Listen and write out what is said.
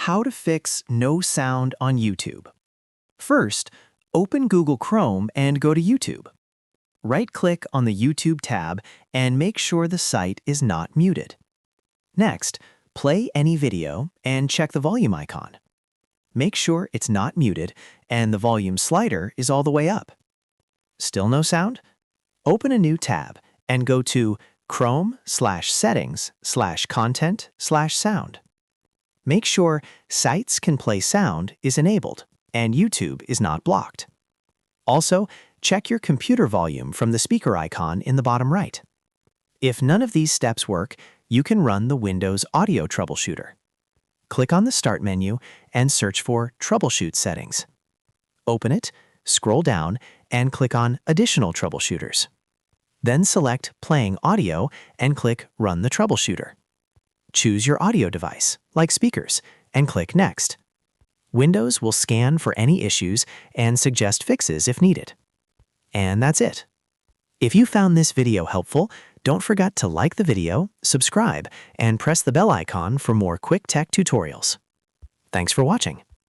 how to fix no sound on YouTube. First, open Google Chrome and go to YouTube. Right-click on the YouTube tab and make sure the site is not muted. Next, play any video and check the volume icon. Make sure it's not muted and the volume slider is all the way up. Still no sound? Open a new tab and go to Chrome/Settings/Content/Sound. Make sure Sites Can Play Sound is enabled and YouTube is not blocked. Also, check your computer volume from the speaker icon in the bottom right. If none of these steps work, you can run the Windows Audio Troubleshooter. Click on the Start menu and search for Troubleshoot Settings. Open it, scroll down, and click on Additional Troubleshooters. Then select Playing Audio and click Run the Troubleshooter. Choose your audio device, like speakers, and click Next. Windows will scan for any issues and suggest fixes if needed. And that's it. If you found this video helpful, don't forget to like the video, subscribe, and press the bell icon for more quick tech tutorials. Thanks for watching.